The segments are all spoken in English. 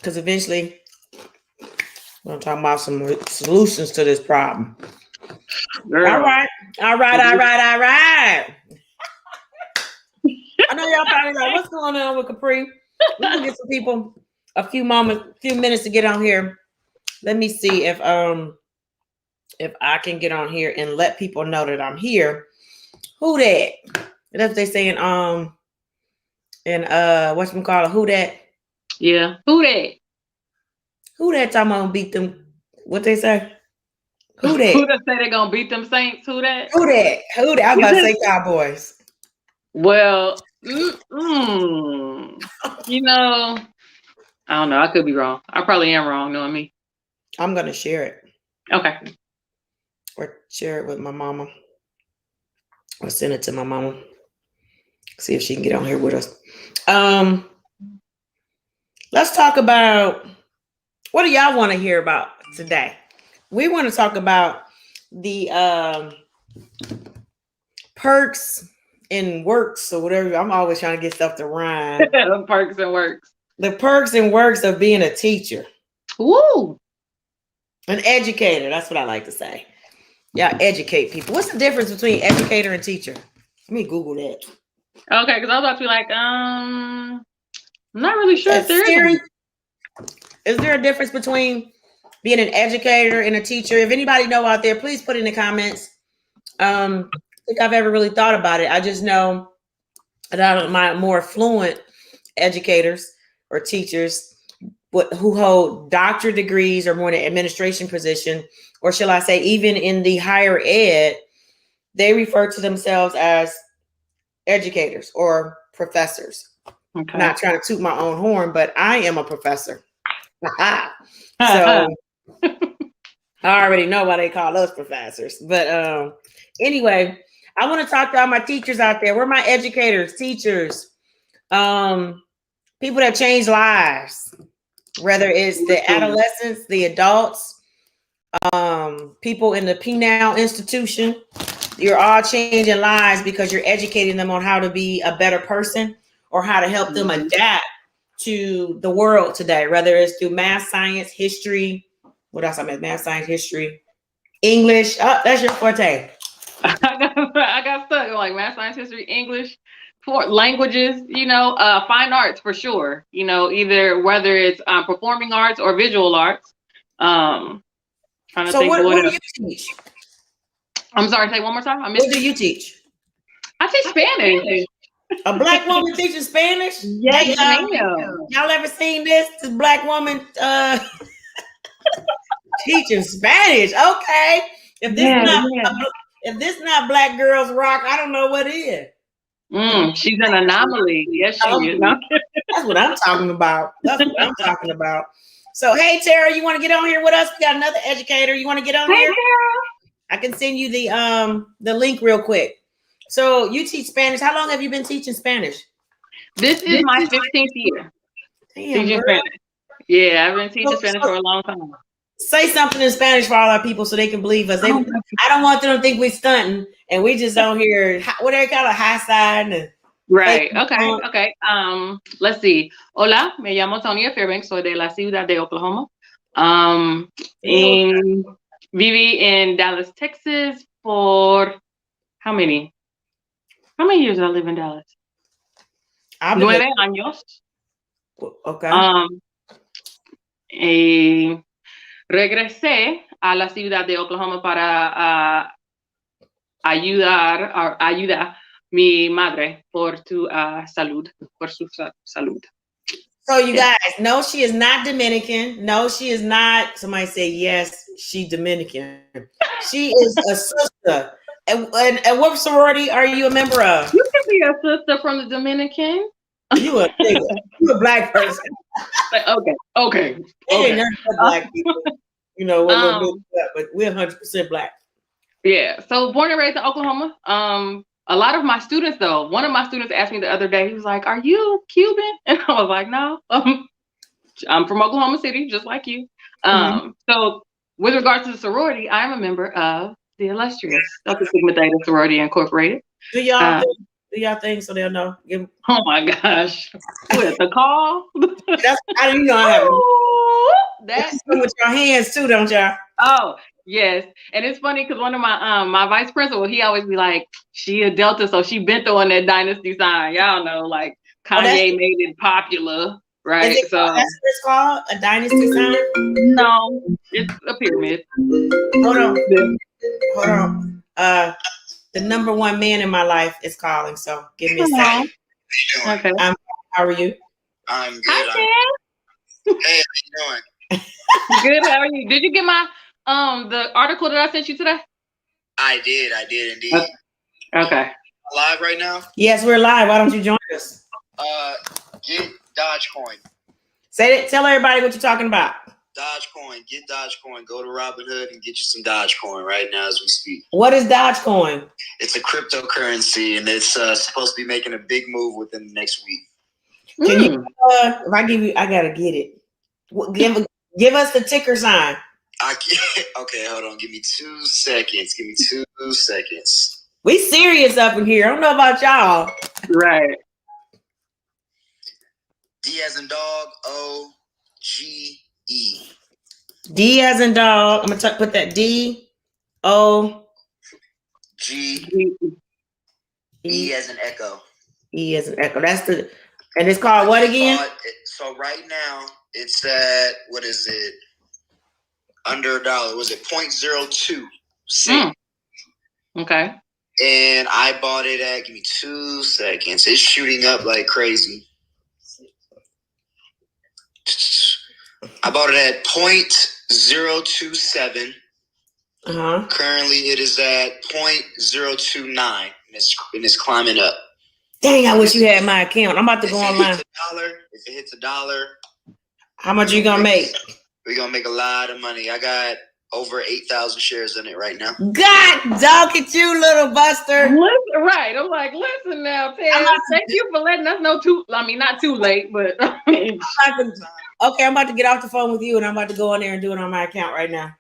because eventually we're gonna talk about some solutions to this problem. Girl. All right. I know y'all probably like, what's going on with Capri? We can get some people a few minutes to get on here. Let me see if I can get on here and let people know that I'm here. Who that? That's what they saying. And whatchamacallit, who that? Yeah, who that? Who that talking about beat them? What they say? Who that? Who that say they gonna beat them Saints? Who that? Who that? Who that? I was about to say Cowboys. Well, you know, I don't know. I could be wrong. I probably am wrong, knowing me. I'm gonna share it. Okay. Or share it with my mama. Or send it to my mama. See if she can get on here with us. Let's talk about, what do y'all want to hear about today? We want to talk about the perks and works or whatever. I'm always trying to get stuff to rhyme. Perks and works. The perks and works of being a teacher. Woo! An educator. That's what I like to say. Yeah, educate people. What's the difference between educator and teacher? Let me Google that. Okay, because I was about to be like, I'm not really sure if there is. Is there a difference between being an educator and a teacher? If anybody know out there, please put in the comments. I don't think I've ever really thought about it. I just know that my more fluent educators or teachers who hold doctorate degrees or more in an administration position, or shall I say, even in the higher ed, they refer to themselves as educators or professors. Okay. Not trying to toot my own horn, but I am a professor. So I already know why they call us professors. But anyway, I want to talk to all my teachers out there. We're my educators, teachers, people that change lives, whether it's the adolescents, the adults, people in the P-Now institution. You're all changing lives because you're educating them on how to be a better person or how to help them adapt to the world today, whether it's through math, science, history. What else? I meant math, science, history, English. Oh, that's your forte. I got stuck like math, science, history, English, for languages, fine arts for sure. Either whether it's performing arts or visual arts. Trying to think what do you teach? I'm sorry, say one more time. What do you teach? I teach Spanish. A Black woman teaching Spanish? Yes, y'all ever seen this? This Black woman teaching Spanish. Okay. If this not Black Girls Rock, I don't know what is. She's an anomaly. Yes, she is. That's what I'm talking about. So, hey, Tara, you want to get on here with us? We got another educator. You want to get on here? Tara. I can send you the link real quick. So you teach Spanish. How long have you been teaching Spanish? This is my 15th year. Damn, teaching Spanish. Yeah, I've been teaching Spanish for a long time. Say something in Spanish for all our people so they can believe us. I don't want them to think we're stunting and we just on here. What they call a high side. Right. Okay. Let's see. Hola, me llamo Tonya Fairbanks. Soy de la ciudad de Oklahoma. Viví in Dallas, Texas for how many? How many years did I live in Dallas? 9 años. Okay. Regresé a la ciudad de Oklahoma para ayudar mi madre por su salud. So you guys, no, she is not Dominican. No, she is not. Somebody say yes, she Dominican. She is a sister. And what sorority are you a member of? You can be a sister from the Dominican. You a Black person. Okay. Black people. A little bit, but we're 100% Black. Yeah. So born and raised in Oklahoma. A lot of my students, though, one of my students asked me the other day, he was like, "Are you Cuban?" And I was like, "No, I'm from Oklahoma City, just like you." So with regards to the sorority, I'm a member of the illustrious Delta Sigma Theta Sorority Incorporated. Do y'all think so they'll know? Oh my gosh. With the call? I have that. With your hands too, don't y'all? Oh, yes. And it's funny because one of my vice principal, he always be like, she a Delta, so she been throwing that dynasty sign. Y'all know, like Kanye made it popular, right? That's what it's called? A dynasty sign? No, it's a pyramid. Hold on. The number one man in my life is calling, so give me a second. Okay. How are you? I'm good. Hi, hey, how you doing? Good. How are you? Did you get my the article that I sent you today? I did indeed. Okay. Live right now? Yes, we're live. Why don't you join us? Get Dogecoin. Say it. Tell everybody what you're talking about. Dogecoin. Get Dogecoin. Go to Robinhood and get you some Dogecoin right now as we speak. What is Dogecoin? It's a cryptocurrency, and it's supposed to be making a big move within the next week. Can you? If I give you, I gotta get it. Give us the ticker sign. Okay, hold on. Give me 2 seconds. We serious up in here. I don't know about y'all. Right. D as in dog. O-G-E. D as in dog. I'm gonna put that D-O-G-E as in echo. E as in echo. That's the, and it's called what again? So right now it's at, what is it? Under $1. Was it 0.02 cent? Okay. And I bought it at, give me 2 seconds. It's shooting up like crazy. I bought it at 0.027. Currently it is at 0.029 and it's climbing up. Dang, I wish you had my account. I'm about to go online. If it hits $1, how much are you gonna make? We're gonna make a lot of money. I got over 8,000 shares in it right now. God, dog at you, little buster. Listen, right. I'm like, listen now, Ted. Thank you for letting us know not too late, but okay, I'm about to get off the phone with you and I'm about to go in there and do it on my account right now.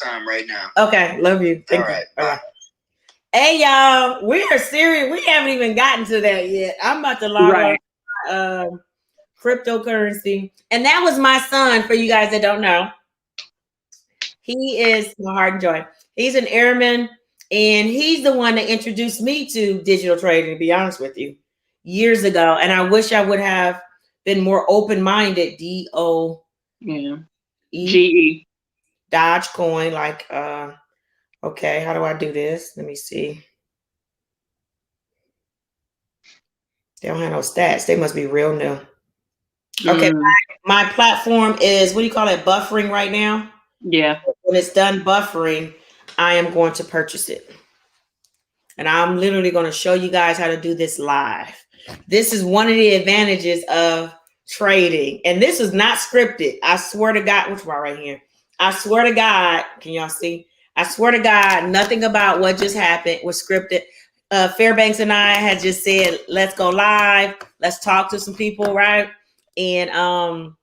Time right now. Okay, love you. Thank you. All right. Hey y'all, we are serious. We haven't even gotten to that yet. I'm about to log on cryptocurrency. And that was my son, for you guys that don't know. He is my heart and joy. He's an airman, and he's the one that introduced me to digital trading, to be honest with you, years ago. And I wish I would have been more open-minded. D-O-G-E. Dogecoin, like okay, how do I do this? Let me see. They don't have no stats. They must be real new. Okay, my platform is, what do you call it, buffering right now? Yeah. When it's done buffering, I am going to purchase it. And I'm literally going to show you guys how to do this live. This is one of the advantages of trading. And this is not scripted. I swear to God, which one right here? I swear to God, can y'all see? I swear to God, nothing about what just happened was scripted. Fairbanks and I had just said, let's go live. Let's talk to some people, right? And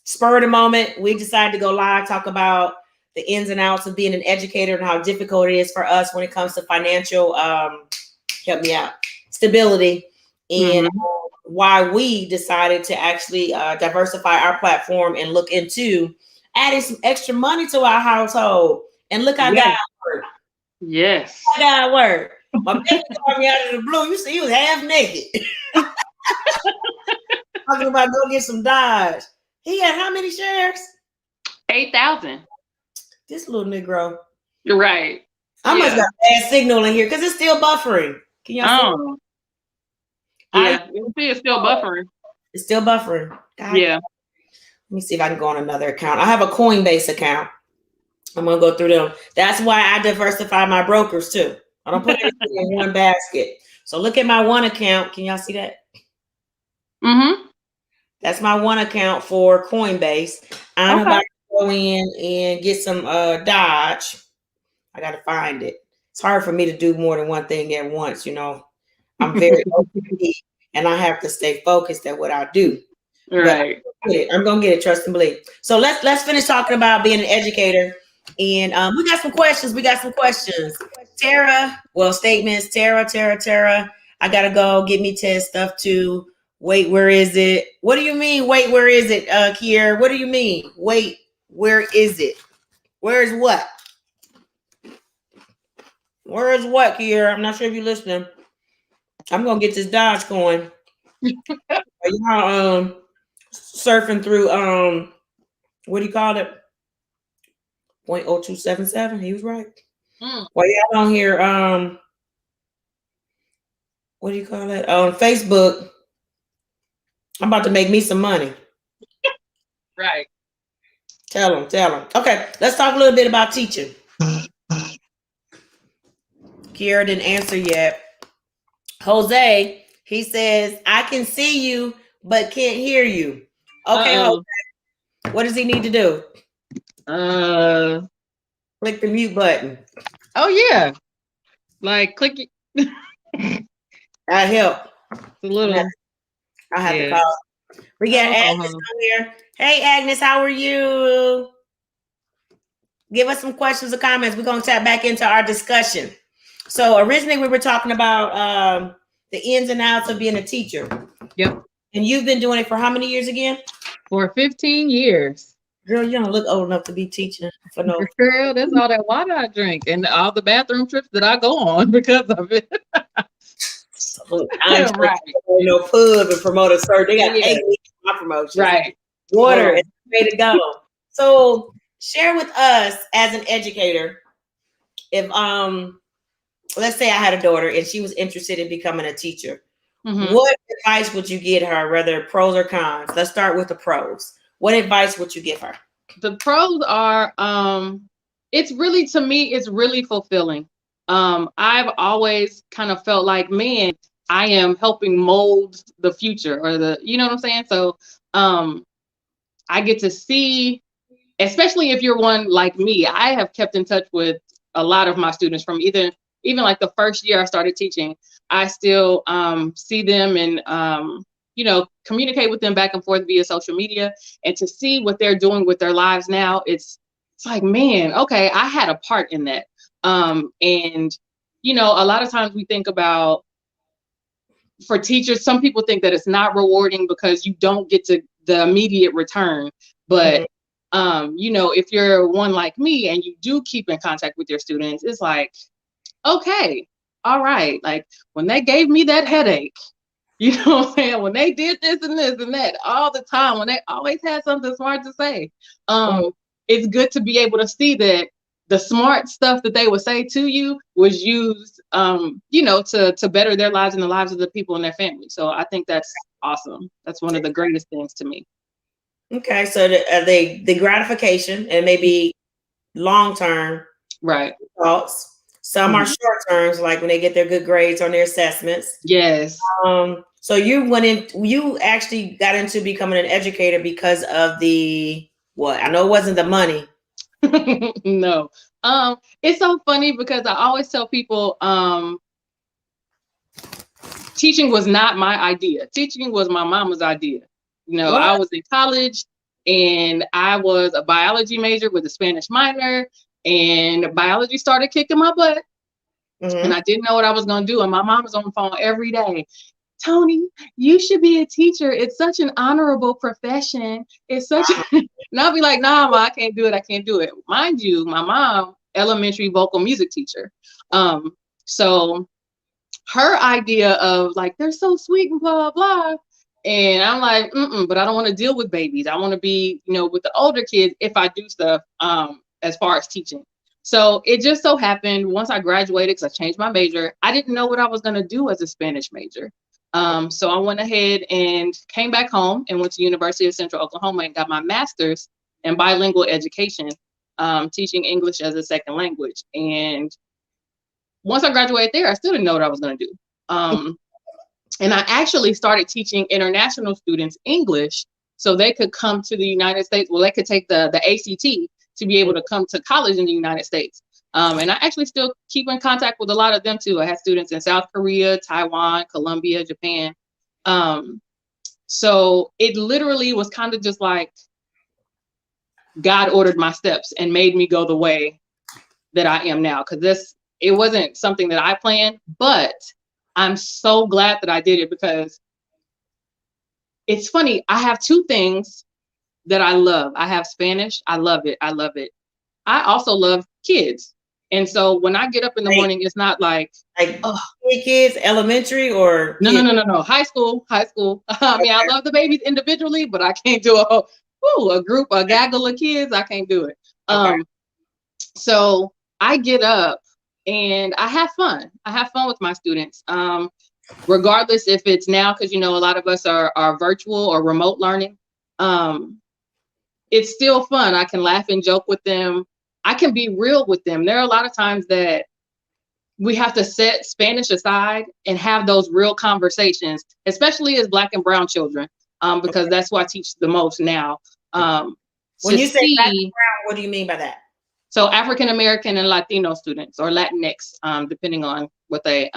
spur of the moment, we decided to go live, talk about the ins and outs of being an educator and how difficult it is for us when it comes to financial, help me out, stability, and why we decided to actually diversify our platform and look into adding some extra money to our household. And look how God worked. Yes. Look how God worked. My man called me out of the blue. You see, he was half naked. Talking about go get some Dodge. He had how many shares? 8,000. This little Negro. You're right. I must have bad signal in here because it's still buffering. Can y'all see? Yeah, it's still buffering. It's still buffering. God. Yeah. Let me see if I can go on another account. I have a Coinbase account. I'm going to go through them. That's why I diversify my brokers too. I don't put everything in one basket. So look at my one account. Can y'all see that? That's my one account for Coinbase. I'm about to go in and get some Dodge. I got to find it. It's hard for me to do more than one thing at once. You know, I'm very OCD and I have to stay focused at what I do. Right. I'm going to get it. Trust and believe. So let's finish talking about being an educator. And we got some questions. Tara, statements. Tara. I got to go get me Ted's stuff too. Wait, where is it? What do you mean? Wait, where is it, Kier? What do you mean? Wait, where is it? Where is what? Where is what, Kier? I'm not sure if you're listening. I'm gonna get this Dodge going. Y'all surfing through what do you call it? 0.0277. He was right. Well, y'all on here what do you call it? On Facebook. I'm about to make me some money. Right. Tell them. Okay, let's talk a little bit about teaching. Kiera didn't answer yet. Jose, he says, I can see you, but can't hear you. Okay, Jose, what does he need to do? Click the mute button. Oh, yeah. Like, click it. That help. It's a little. I have to call. We got Agnes on here. Hey, Agnes, how are you? Give us some questions or comments. We're going to tap back into our discussion. So originally we were talking about the ins and outs of being a teacher. Yep. And you've been doing it for how many years again? For 15 years. Girl, you don't look old enough to be teaching. For no. Girl, that's all that water I drink and all the bathroom trips that I go on because of it. I'm right. No pub and promote a sir. They got 8 weeks of my promotion. Right. Water is ready to go. So share with us as an educator, if let's say I had a daughter and she was interested in becoming a teacher. Mm-hmm. What advice would you give her, whether pros or cons? Let's start with the pros. What advice would you give her? The pros are, it's really, to me, it's really fulfilling. I've always kind of felt like, man, I am helping mold the future or you know what I'm saying? So I get to see, especially if you're one like me, I have kept in touch with a lot of my students from even like the first year I started teaching. I still see them and, communicate with them back and forth via social media, and to see what they're doing with their lives now, it's like, man, okay, I had a part in that. And, a lot of times we think about, for teachers, some people think that it's not rewarding because you don't get to the immediate return. But, if you're one like me and you do keep in contact with your students, it's like, okay, all right. Like when they gave me that headache, you know what I'm saying? When they did this and this and that all the time, when they always had something smart to say, it's good to be able to see that the smart stuff that they would say to you was used, to better their lives and the lives of the people in their family. So I think that's awesome. That's one of the greatest things to me. Okay, so the gratification and maybe long-term right thoughts. Some are short terms, like when they get their good grades on their assessments. Yes. So you actually got into becoming an educator because of the what? I know it wasn't the money. No. It's so funny because I always tell people teaching was not my idea. Teaching was my mama's idea. What? I was in college and I was a biology major with a Spanish minor, and biology started kicking my butt. Mm-hmm. And I didn't know what I was going to do. And my mom was on the phone every day. Tony, you should be a teacher. It's such an honorable profession. It's such and I'll be like, nah, Ma, I can't do it. I can't do it. Mind you, my mom, elementary vocal music teacher. So her idea of like, they're so sweet and blah, blah. And I'm like, but I don't want to deal with babies. I want to be, with the older kids if I do stuff as far as teaching. So it just so happened once I graduated, because I changed my major, I didn't know what I was going to do as a Spanish major. So I went ahead and came back home and went to University of Central Oklahoma and got my master's in bilingual education, teaching English as a second language. And once I graduated there, I still didn't know what I was going to do. And I actually started teaching international students English so they could come to the United States. Well, they could take the ACT to be able to come to college in the United States. And I actually still keep in contact with a lot of them too. I had students in South Korea, Taiwan, Colombia, Japan. So it literally was kind of just like God ordered my steps and made me go the way that I am now. Because it wasn't something that I planned, but I'm so glad that I did it, because it's funny. I have two things that I love. I have Spanish. I love it. I love it. I also love kids. And so when I get up in the morning, it's not like, Like oh, kids, elementary or no, kids? no. High school. I mean, I love the babies individually, but I can't do a group, a gaggle of kids. I can't do it. Okay. So I get up and I have fun. I have fun with my students. Regardless if it's now, because a lot of us are virtual or remote learning. It's still fun. I can laugh and joke with them. I can be real with them. There are a lot of times that we have to set Spanish aside and have those real conversations, especially as Black and brown children, because that's who I teach the most now. When you say Black and brown, what do you mean by that? So African American and Latino students, or Latinx, depending on what they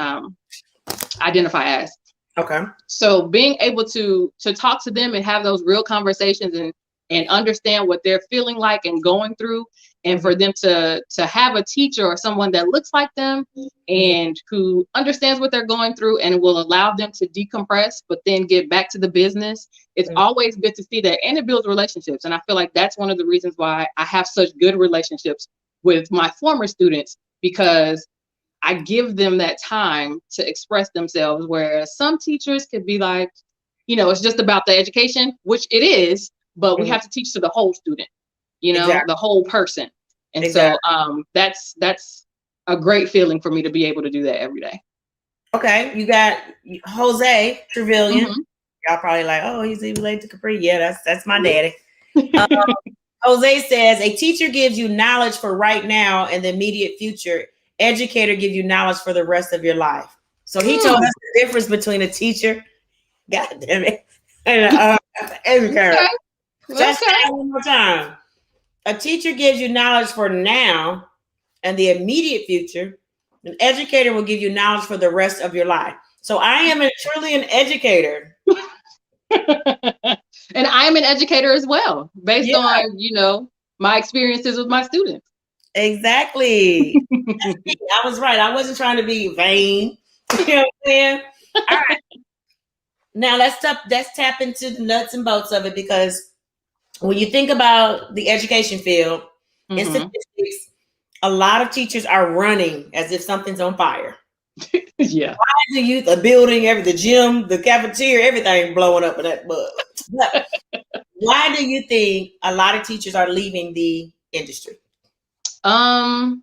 identify as. Okay. So being able to talk to them and have those real conversations and understand what they're feeling like and going through, and for them to have a teacher or someone that looks like them and who understands what they're going through and will allow them to decompress, but then get back to the business. It's always good to see that, and it builds relationships. And I feel like that's one of the reasons why I have such good relationships with my former students, because I give them that time to express themselves, whereas some teachers could be like, it's just about the education, which it is, but we have to teach to the whole student, Exactly. the whole person. And Exactly. so that's a great feeling for me to be able to do that every day. Okay. You got Jose Trevelyan. Y'all probably like, oh, he's related to Capri. Yeah, that's my daddy. Jose says, a teacher gives you knowledge for right now and the immediate future. Educator gives you knowledge for the rest of your life. So he told us the difference between a teacher, God damn it, and an educator. Okay. Just one more time. A teacher gives you knowledge for now and the immediate future. An educator will give you knowledge for the rest of your life. So I am truly an educator. And I'm an educator as well, based on, my experiences with my students. Exactly. I was right. I wasn't trying to be vain. You know what I'm saying? All right. Now let's tap into the nuts and bolts of it, because when you think about the education field, in statistics, a lot of teachers are running as if something's on fire. Yeah. Why the building, the gym, the cafeteria, everything blowing up in that bug. But why do you think a lot of teachers are leaving the industry? I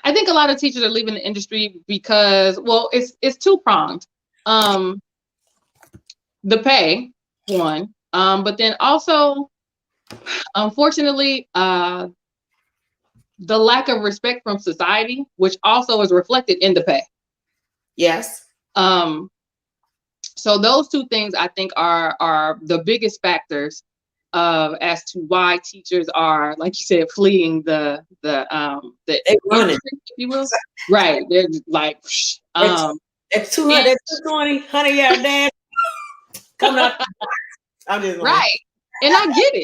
think a lot of teachers are leaving the industry because, well, it's two-pronged. The pay, one, but then also, unfortunately, the lack of respect from society, which also is reflected in the pay. Yes. So those two things I think are the biggest factors as to why teachers are, like you said, fleeing the industry, if you will. Right. They're like it's 200, 220, 100-yard dash coming up. I'm just right. And I get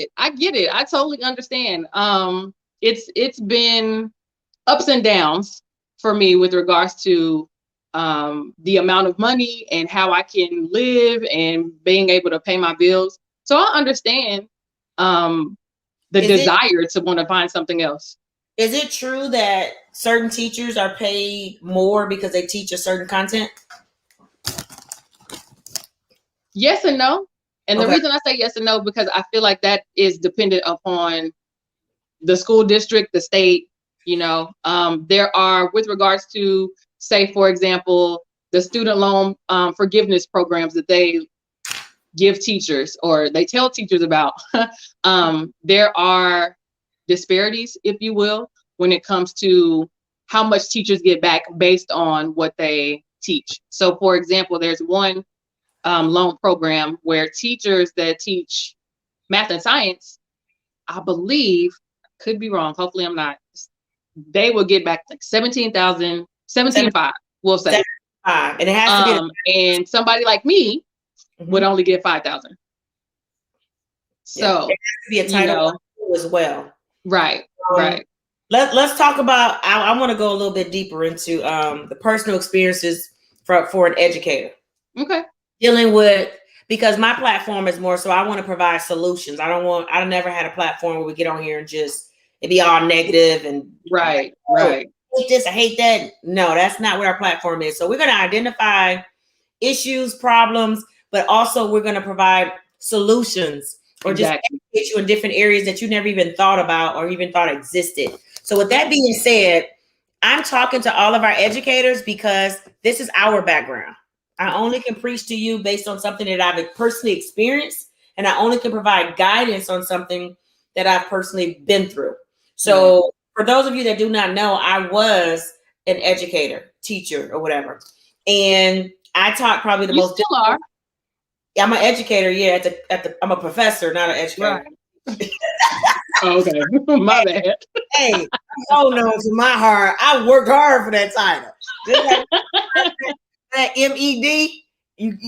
it. I totally understand. It's been ups and downs for me with regards to the amount of money and how I can live and being able to pay my bills. So I understand the desire to want to find something else. Is it true that certain teachers are paid more because they teach a certain content? Yes and no. And the reason I say yes and no, because I feel like that is dependent upon the school district, the state. There are, with regards to, say, for example, the student loan forgiveness programs that they give teachers, or they tell teachers about. There are disparities, if you will, when it comes to how much teachers get back based on what they teach. So, for example, there's one loan program where teachers that teach math and science, I believe, could be wrong, hopefully I'm not, they will get back like $17,500, we'll say. And it has to be and somebody like me would only get $5,000. So it has to be a title as well. Right. Right. Let's talk about, I want to go a little bit deeper into the personal experiences for an educator. Okay. Dealing with, because my platform is more so I want to provide solutions. I never had a platform where we get on here and just it be all negative and right. I hate this, I hate that. No, that's not what our platform is. So we're going to identify issues, problems, but also we're going to provide solutions or just educate you in different areas that you never even thought about or even thought existed. So with that being said, I'm talking to all of our educators because this is our background. I only can preach to you based on something that I've personally experienced, and I only can provide guidance on something that I've personally been through. So for those of you that do not know, I was an educator, teacher, or whatever. And I taught probably the most. Still are. Yeah, I'm an educator. Yeah, I'm a professor, not an educator. Right. Okay, my bad. Hey, I'm holding on to my heart. I worked hard for that title. Just like that MED,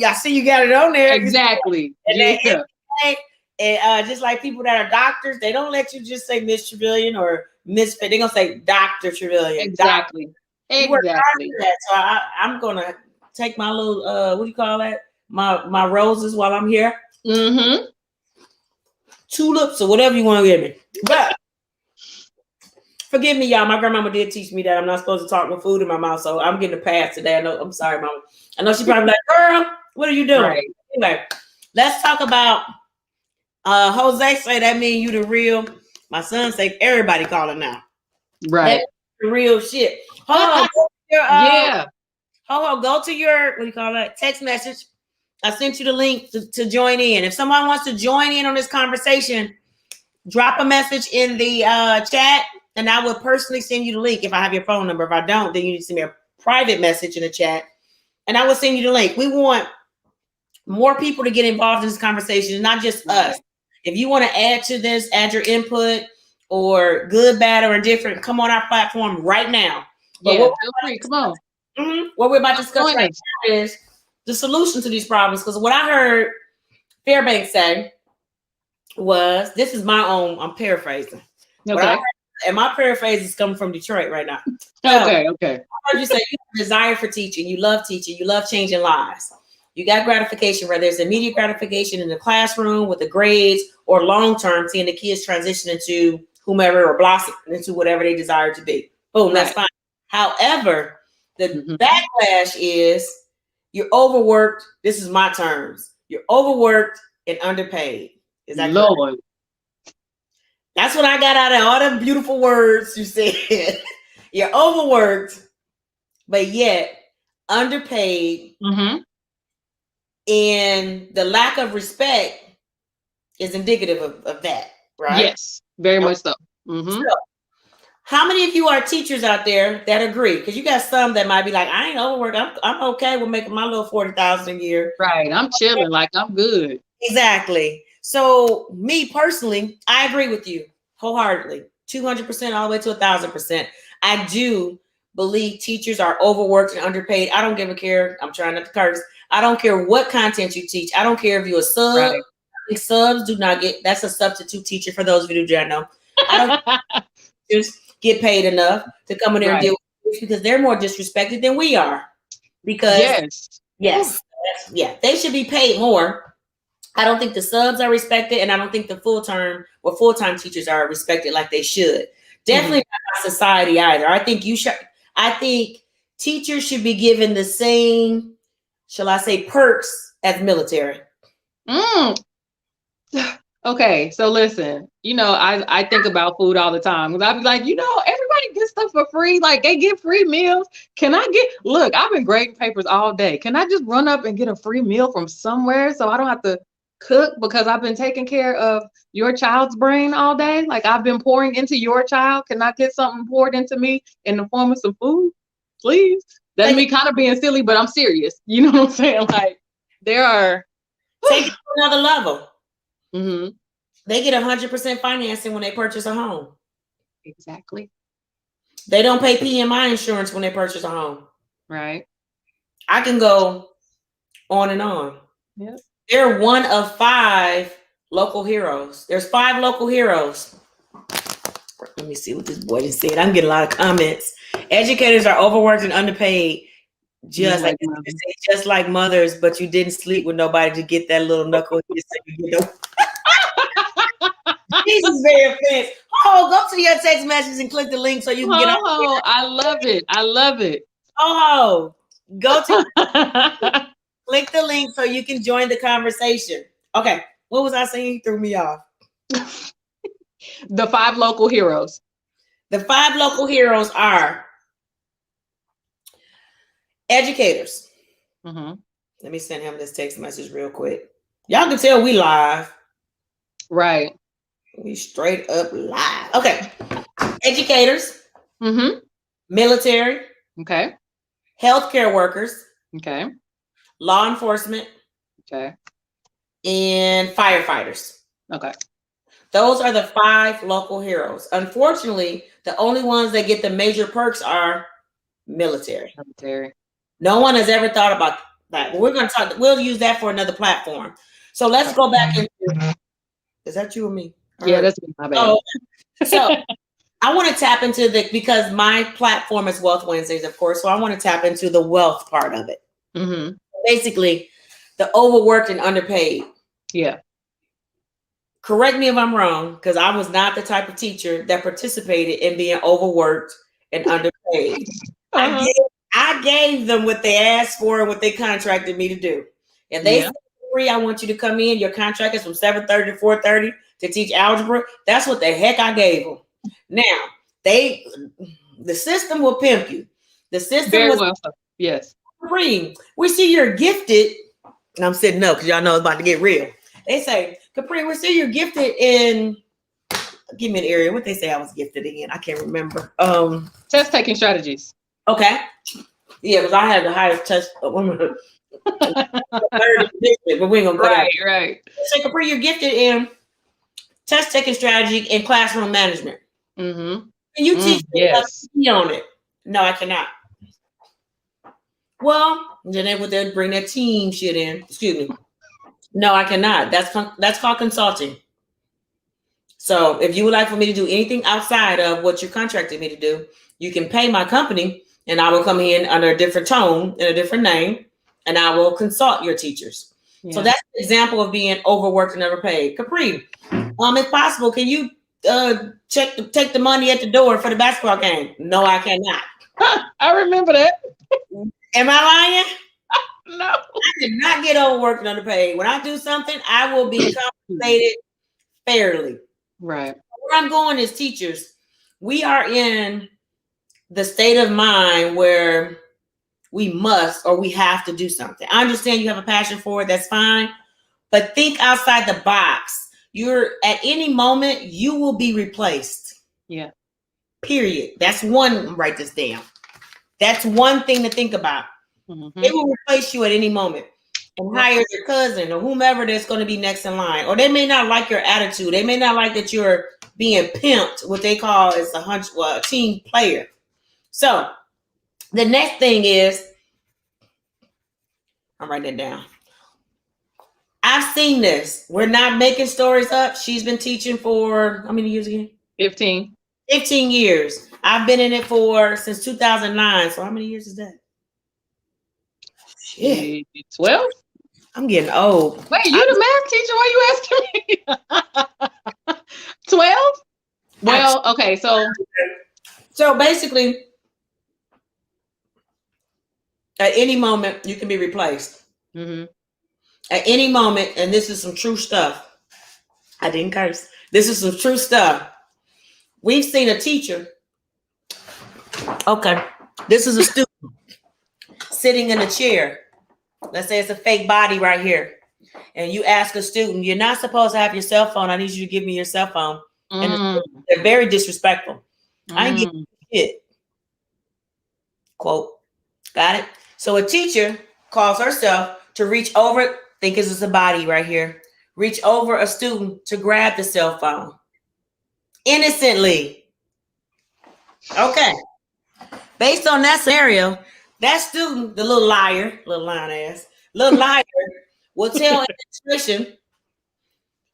I see you got it on there. Exactly. And just like people that are doctors, they don't let you just say Miss Trevelyan or Miss Fit. They're gonna say Dr. Trevelyan. Exactly. Exactly. So I'm gonna take my little what do you call that? My roses while I'm here. Mm-hmm. Tulips or whatever you want to give me. But forgive me, y'all. My grandmama did teach me that I'm not supposed to talk with food in my mouth, so I'm getting a pass today. I know. I'm sorry, Mama. I know she probably like, girl, what are you doing? Right. Anyway, let's talk about Jose say that mean you the real. My son say everybody calling now. Right. That's the real shit. Hold on, go to your what do you call that? Text message. I sent you the link to join in. If someone wants to join in on this conversation, drop a message in the chat, and I will personally send you the link if I have your phone number. If I don't, then you need to send me a private message in the chat, and I will send you the link. We want more people to get involved in this conversation, not just us. If you want to add to this, add your input or good, bad, or indifferent, come on our platform right now. But feel free. Come on. What we're about to discuss right now is the solution to these problems. Because what I heard Fairbanks say was, this is my own, I'm paraphrasing. Okay. And my paraphrase is coming from Detroit right now. Okay. I heard you say you have a desire for teaching, you love changing lives. You got gratification, whether it's immediate gratification in the classroom with the grades or long-term, seeing the kids transition into whomever or blossom into whatever they desire to be. Boom, that's fine. However, the backlash is you're overworked. This is my terms. You're overworked and underpaid. Is that Lord? Correct? That's what I got out of all the beautiful words you said. You're overworked, but yet underpaid. And the lack of respect is indicative of that, right? Yes, very much so. So, how many of you are teachers out there that agree? Because you got some that might be like, I ain't overworked. I'm okay with making my little 40,000 a year. Right. I'm chilling. Like I'm good. Exactly. So me personally, I agree with you wholeheartedly, 200% all the way to 1,000%. I do believe teachers are overworked and underpaid. I don't give a care. I'm trying not to curse. I don't care what content you teach. I don't care if you're a sub. Right. Subs do not get, that's a substitute teacher for those of you who don't know. I don't just get paid enough to come in there and deal with this because they're more disrespected than we are. Because yes, they should be paid more. I don't think the subs are respected, and I don't think the full-time teachers are respected like they should. Definitely not by society either. I think teachers should be given the same, shall I say, perks as military. Okay, so listen, I think about food all the time because I'd be like, everybody gets stuff for free. Like they get free meals. Look, I've been grading papers all day. Can I just run up and get a free meal from somewhere so I don't have to cook because I've been taking care of your child's brain all day? Like I've been pouring into your child. Can I get something poured into me in the form of some food, please? That's me kind of being silly, but I'm serious. You know what I'm saying? Like there are take it to another level. They get 100% financing when they purchase a home. Exactly. They don't pay PMI insurance when they purchase a home. Right. I can go on and on. Yep. They're one of 5 local heroes. There's 5 local heroes. Let me see what this boy just said. I'm getting a lot of comments. Educators are overworked and underpaid. Just like mothers, but you didn't sleep with nobody to get that little knuckle. Jesus, very offensive. Oh, go to your text message and click the link so you can get on. Oh, I love it. I love it. Oh, go to click the link so you can join the conversation. Okay, what was I saying? You threw me off. The 5 local heroes. The 5 local heroes are educators. Mm-hmm. Let me send him this text message real quick. Y'all can tell we live. Right. We straight up live. Okay. Educators. Mm-hmm. Military. Okay. Healthcare workers. Okay. Law enforcement. Okay. And firefighters. Okay. Those are the 5 local heroes. Unfortunately, the only ones that get the major perks are military. No one has ever thought about that. We're going to talk. We'll use that for another platform. So let's go back into. Is that you or me? Yeah, that's my bad. Oh, so I want to tap into because my platform is Wealth Wednesdays, of course. So I want to tap into the wealth part of it. Mm-hmm. Basically, the overworked and underpaid. Yeah. Correct me if I'm wrong, because I was not the type of teacher that participated in being overworked and underpaid. Uh-huh. I gave them what they asked for and what they contracted me to do. And they said, "Free, I want you to come in. Your contract is from 7:30 to 4:30 to teach algebra." That's what the heck I gave them. Now, the system will pimp you. The system Very was well. Yes. Capri, we see you're gifted. And I'm sitting up because y'all know it's about to get real. They say, Capri, we see you're gifted in. Give me an area. What they say I was gifted in? I can't remember. Test taking strategies. Okay. Yeah, because I had the highest test. But we ain't gonna go Right, there. right. So Capri, you're gifted in test taking strategy and classroom management. Mm-hmm. Can you teach me on it? No, I cannot. Well, then they would bring that team shit in. Excuse me. No, I cannot. That's called consulting. So if you would like for me to do anything outside of what you contracted me to do, you can pay my company and I will come in under a different tone and a different name and I will consult your teachers. Yeah. So that's an example of being overworked and underpaid. Capri, if possible, can you take the money at the door for the basketball game? No, I cannot. I remember that. Am I lying? No. I did not get overworked and underpaid. When I do something, I will be compensated fairly. Right. Where I'm going is teachers. We are in the state of mind where we must or we have to do something. I understand you have a passion for it. That's fine. But think outside the box. You're at any moment, you will be replaced. Yeah. Period. That's one. Write this down. That's one thing to think about. Mm-hmm. They will replace you at any moment and hire your cousin or whomever that's going to be next in line. Or they may not like your attitude. They may not like that you're being pimped, what they call is a team player. So the next thing is, I'm writing it down. I've seen this. We're not making stories up. She's been teaching for how many years again? 15. 15 years. I've been in it since 2009. So how many years is that? Shit. 12? I'm getting old. Wait, you the math teacher? Why you asking me? 12? Well, okay, so basically, at any moment, you can be replaced. Mm-hmm. At any moment, and this is some true stuff. I didn't curse. This is some true stuff. We've seen a teacher. Okay. This is a student sitting in a chair. Let's say it's a fake body right here. And you ask a student, you're not supposed to have your cell phone. I need you to give me your cell phone. And they're very disrespectful. I ain't giving you shit. Quote. Got it? So a teacher calls herself to reach over, think it's a body right here. Reach over a student to grab the cell phone. Innocently. Okay. Based on that scenario, that student, the little liar, little lying ass, little liar, will tell administration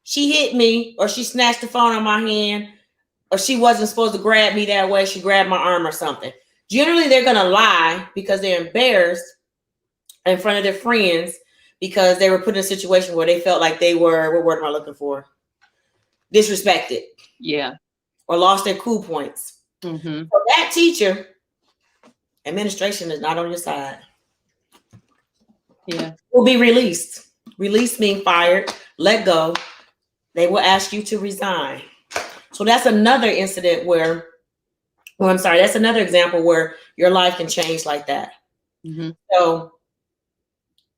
she hit me or she snatched the phone on my hand or she wasn't supposed to grab me that way. She grabbed my arm or something. Generally, they're going to lie because they're embarrassed in front of their friends because they were put in a situation where they felt like they were, what word am I looking for? Disrespected. Yeah. Or lost their cool points. Mm-hmm. For that teacher, administration is not on your side. Yeah. Will be released. Released means fired, let go. They will ask you to resign. So that's another incident where, that's another example where your life can change like that. Mm-hmm. So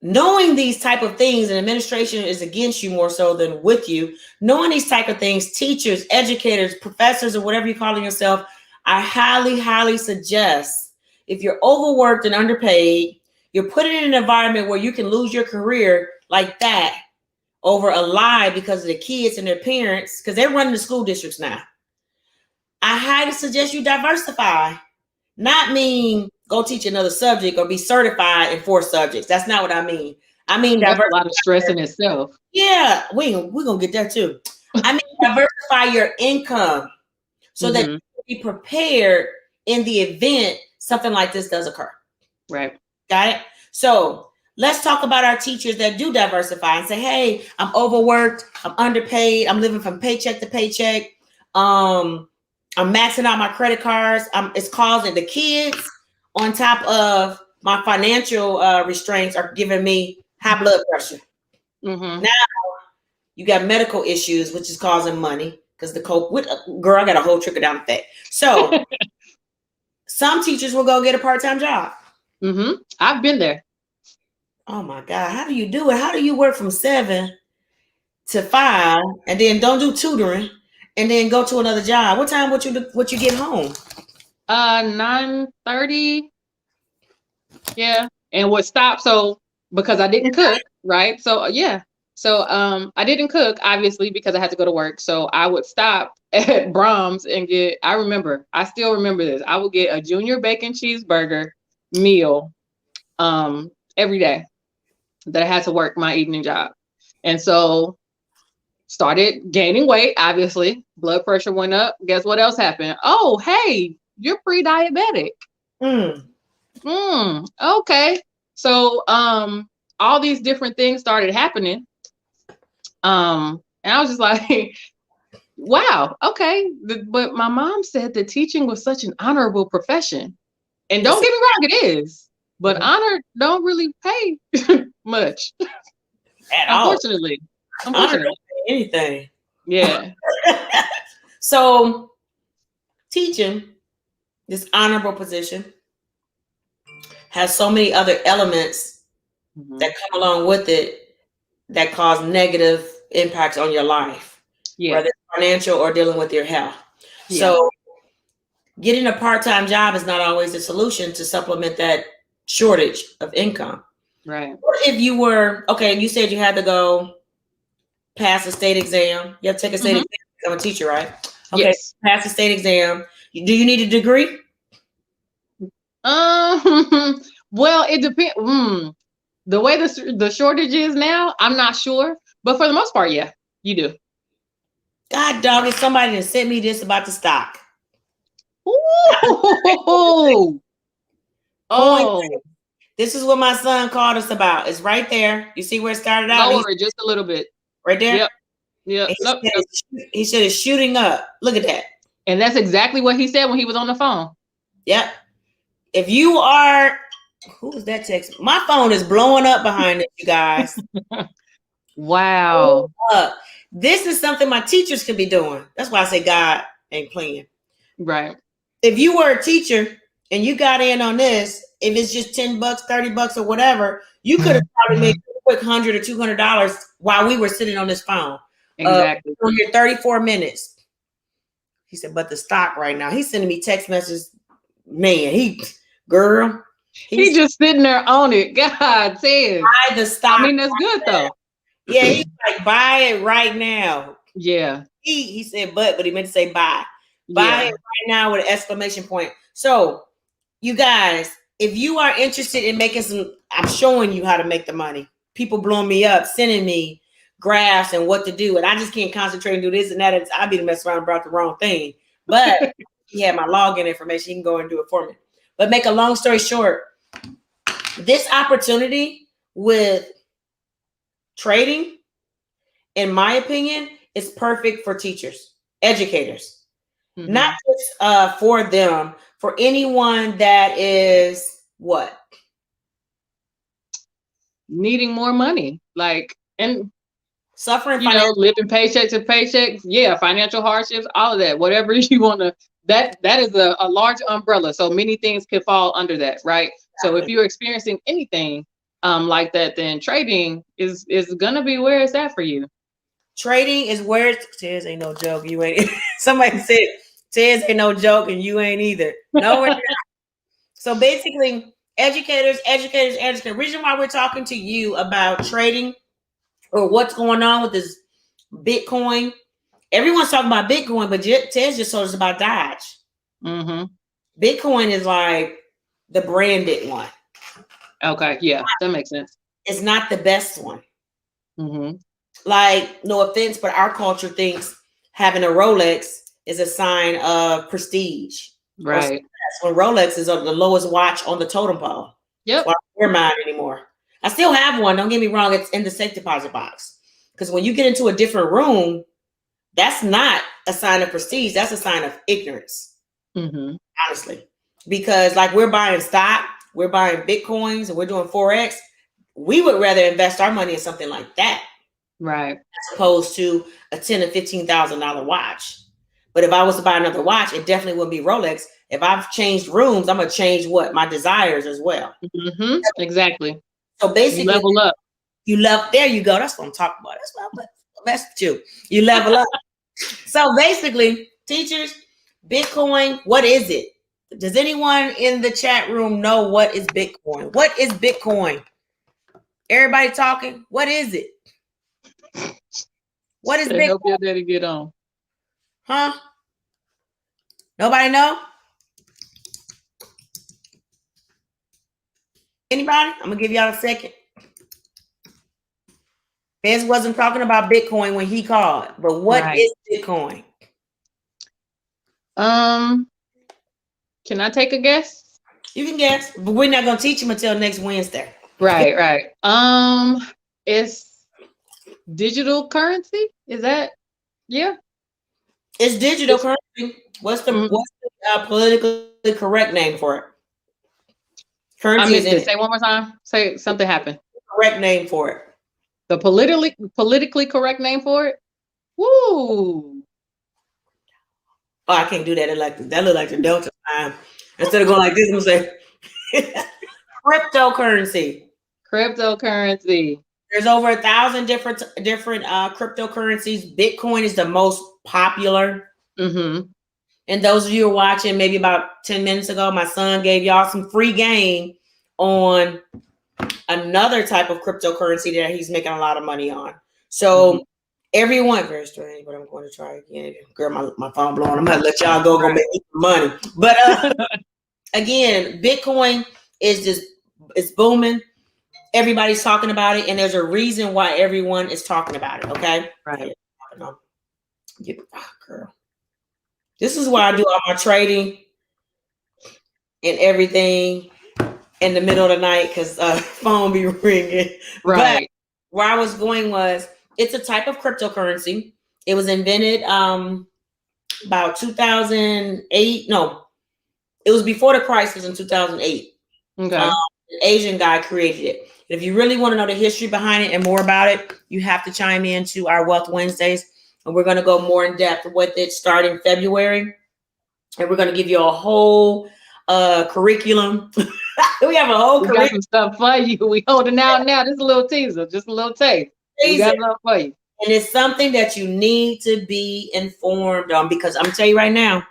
knowing these type of things, and administration is against you more so than with you, knowing these type of things, teachers, educators, professors, or whatever you're calling yourself, I highly, highly suggest, if you're overworked and underpaid, you're put in an environment where you can lose your career like that over a lie because of the kids and their parents, because they're running the school districts now. I highly suggest you diversify. Not mean go teach another subject or be certified in 4 subjects. That's not what I mean. I mean, that's a lot of stress in itself. Yeah, we're going to get that too. I mean, diversify your income so that you can be prepared in the event something like this does occur. Right. Got it? So let's talk about our teachers that do diversify and say, hey, I'm overworked, I'm underpaid, I'm living from paycheck to paycheck. I'm maxing out my credit cards. It's causing the kids on top of my financial restraints are giving me high blood pressure. Mm-hmm. Now you got medical issues, which is causing money because girl, I got a whole trickle down effect. So some teachers will go get a part-time job. Mm-hmm. I've been there. Oh my God. How do you do it? How do you work from 7 to 5 and then don't do tutoring and then go to another job? What time would you get home? 9:30. Yeah. And would stop. So because I didn't cook, right? So yeah. So I didn't cook, obviously, because I had to go to work. So I would stop at Brahms and I still remember this. I would get a junior bacon cheeseburger meal every day that I had to work my evening job. And so started gaining weight, obviously. Blood pressure went up. Guess what else happened? Oh, hey, you're pre-diabetic. Okay. So all these different things started happening. And I was just like, wow, okay. But my mom said that teaching was such an honorable profession. And don't get me wrong, it is. But honor don't really pay much. Unfortunately. Honor don't pay anything. Yeah. So teaching, this honorable position, has so many other elements that come along with it that cause negative impacts on your life, whether it's financial or dealing with your health. Yeah. So getting a part-time job is not always the solution to supplement that shortage of income. Right. What if you were, you said you had to go pass a state exam. You have to take a state exam. I'm a teacher, right? Okay, yes. Pass a state exam. Do you need a degree? Well, it depends. The way the shortage is now, I'm not sure. But for the most part, yeah, you do. God dog it, somebody that sent me this about the stock. Ooh. Oh. This is what my son called us about. It's right there. You see where it started out? Lower it just a little bit. Right there? Yep. He said it's shooting up. Look at that. And that's exactly what he said when he was on the phone. Yep. If you are, who was that text? My phone is blowing up behind it, you guys. Wow. This is something my teachers could be doing. That's why I say God ain't playing. Right. If you were a teacher and you got in on this, if it's just $10, $30 or whatever, you could have probably made a quick $100 or $200 while we were sitting on this phone. Exactly. On your 34 minutes. He said, but the stock right now, he's sending me text messages. Man, he's just sitting there on it. God says. Buy the stock. I mean, that's good though. Yeah, he's like, buy it right now. Yeah. He said, but he meant to say buy. Buy it right now with an exclamation point. So, you guys, if you are interested in making I'm showing you how to make the money. People blowing me up, sending me graphs and what to do. And I just can't concentrate and do this and that. I'd be the mess around and brought the wrong thing. But he had my login information. He can go and do it for me. But make a long story short, this opportunity with trading, in my opinion, is perfect for teachers, educators, not just for them, for anyone that is what? Needing more money, like, and Suffering, living paycheck to paycheck. Yeah, financial hardships, all of that, whatever you want to. That is a large umbrella, so many things could fall under that, right? So if you're experiencing anything like that, then trading is gonna be where it's at for you. Trading is where it's. Tez ain't no joke. You ain't. Somebody said Tez ain't no joke, and you ain't either. No, we're not. So basically, educators. Reason why we're talking to you about trading or what's going on with this Bitcoin. Everyone's talking about Bitcoin, but Tez just told us about Dodge. Bitcoin is like the branded one. Okay, yeah, that makes sense. It's not the best one. Like, no offense, but our culture thinks having a Rolex is a sign of prestige. Right. When Rolex is on the lowest watch on the totem pole. Yep. So I don't wear mine anymore. I still have one. Don't get me wrong. It's in the safe deposit box. Because when you get into a different room, that's not a sign of prestige. That's a sign of ignorance. Honestly. Because like we're buying stock, we're buying Bitcoins, and we're doing Forex. We would rather invest our money in something like that. Right. As opposed to a $10,000 or $15,000 watch. But if I was to buy another watch, it definitely wouldn't be Rolex. If I've changed rooms, I'm going to change what? My desires as well. Exactly. So basically, you level up. There you go. That's what I'm talking about. That's what that's you. You level up. So basically, teachers, Bitcoin, what is it? Does anyone in the chat room know what is Bitcoin? What is Bitcoin? Everybody talking? What is it? What is Bitcoin? Help your daddy get on. Huh? Nobody know? Anybody? I'm gonna give y'all a second. Fez wasn't talking about Bitcoin when he called, but what is Bitcoin? Can I take a guess? You can guess, but we're not gonna teach him until next Wednesday. Right. It's digital currency. Is that? Yeah. It's digital currency. What's the politically correct name for it? Currency. I missed it. Say one more time. Say something happened. Correct name for it. The politically correct name for it. Woo. Oh, I can't do that. That look like the Delta time. Instead of going like this, I'm gonna say cryptocurrency. Cryptocurrency. There's over 1,000 different cryptocurrencies. Bitcoin is the most popular. And those of you who are watching, maybe about 10 minutes ago, my son gave y'all some free game on another type of cryptocurrency that he's making a lot of money on. So everyone, very strange, but I'm going to try again. Girl, my phone blowing. I'm gonna let y'all go make some money. But again, Bitcoin is just it's booming. Everybody's talking about it, and there's a reason why everyone is talking about it. Okay, right? Girl, this is why I do all my trading and everything in the middle of the night because phone be ringing. Right. But where I was going was it's a type of cryptocurrency. It was invented about 2008. No, it was before the crisis in 2008. Okay. An Asian guy created it. If you really want to know the history behind it and more about it, you have to chime into our Wealth Wednesdays. And we're going to go more in depth with it starting February. And we're going to give you a whole curriculum. We have a whole curriculum. Got some stuff for you. We holding out now. Just a little teaser, just a little taste. We got stuff for you. And it's something that you need to be informed on because I'm telling you right now,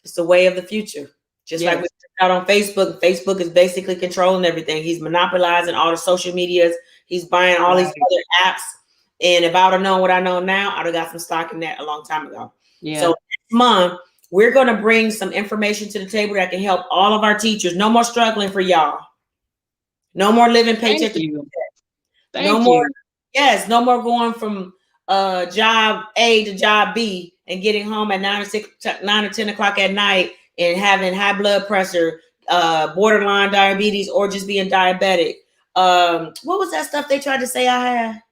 it's the way of the future. Just like we checked out on Facebook. Facebook is basically controlling everything. He's monopolizing all the social medias. He's buying all these other apps. And if I would have known what I know now, I'd have got some stock in that a long time ago. Yeah. So next month, we're going to bring some information to the table that can help all of our teachers. No more struggling for y'all. No more living paycheck to paycheck. No more. Yes, no more going from job A to job B and getting home at 9 or 10 o'clock at night and having high blood pressure, borderline diabetes, or just being diabetic. What was that stuff they tried to say I had?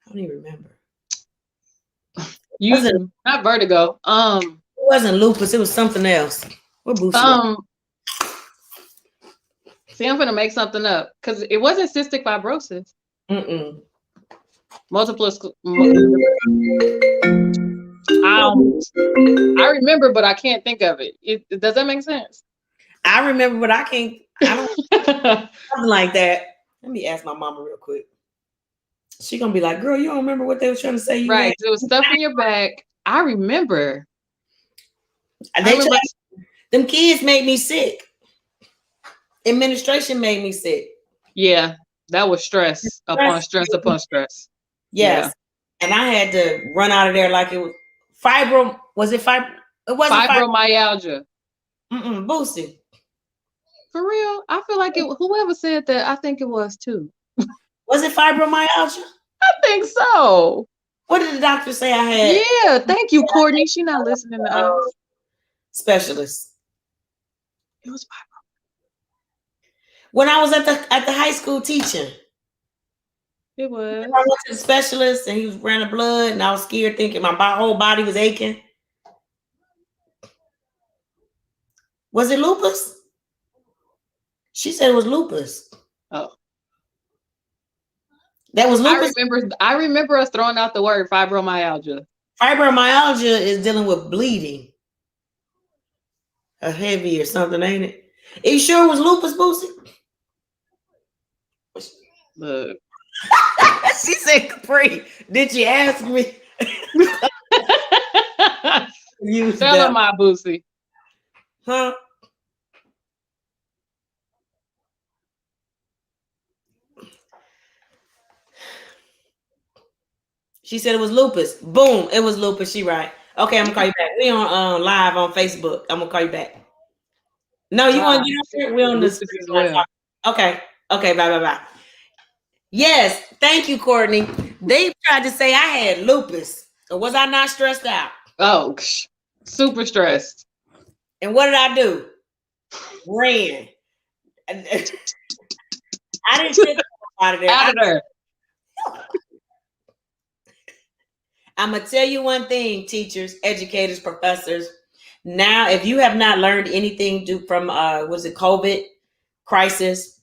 I don't even remember. Not vertigo. It wasn't lupus. It was something else. What Boosie? See, I'm gonna make something up because it wasn't cystic fibrosis. Multiple. I remember, but I can't think of it. Does that make sense? I remember, but I can't. I don't something like that. Let me ask my mama real quick. She gonna be like, "Girl, you don't remember what they were trying to say?" You right? There was stuff in your back. I remember. Them kids made me sick. Administration made me sick. Yeah, that was stress upon stress upon stress. Yes, yeah. And I had to run out of there like it was fibro. Was it fibro? It wasn't fibromyalgia. Boosie. For real, I feel like it. Whoever said that, I think it was too. Was it fibromyalgia? I think so. What did the doctor say I had? Yeah, thank you, Courtney. She's not listening to us. Specialist. It was fibro. When I was at the high school teaching. It was. I went to the specialist and he was running blood and I was scared thinking my whole body was aching. Was it lupus? She said it was lupus. Oh. That was lupus? I remember us throwing out the word fibromyalgia. Fibromyalgia is dealing with bleeding. A heavy or something, ain't it? Are you sure it was lupus, Boosie? Look. She said, Capri, did you ask me? Tell her my Boosie. Huh? She said it was lupus. Boom, it was lupus. She right. Okay, I'm gonna call you back. We on live on Facebook. I'm gonna call you back. No, you want to get up here? We on this as well. Okay. Bye. Yes, thank you, Courtney. They tried to say I had lupus. Or was I not stressed out? Oh, super stressed. And what did I do? Ran. I didn't get out of there. Out of there. I'm going to tell you one thing, teachers, educators, professors. Now, if you have not learned anything from, was it COVID crisis?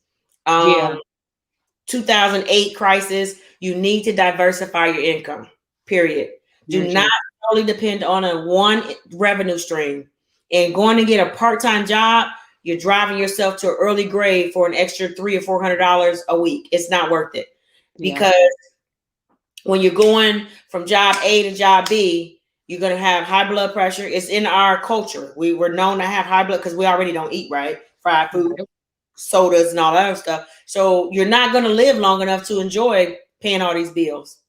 2008 crisis, you need to diversify your income, period. Do not solely depend on one revenue stream. And going to get a part-time job, you're driving yourself to an early grave for an extra $300 or $400 a week. It's not worth it. Because when you're going from job A to job B, you're going to have high blood pressure. It's in our culture. We were known to have high blood because we already don't eat, right? Fried food, sodas, and all that other stuff. So you're not going to live long enough to enjoy paying all these bills.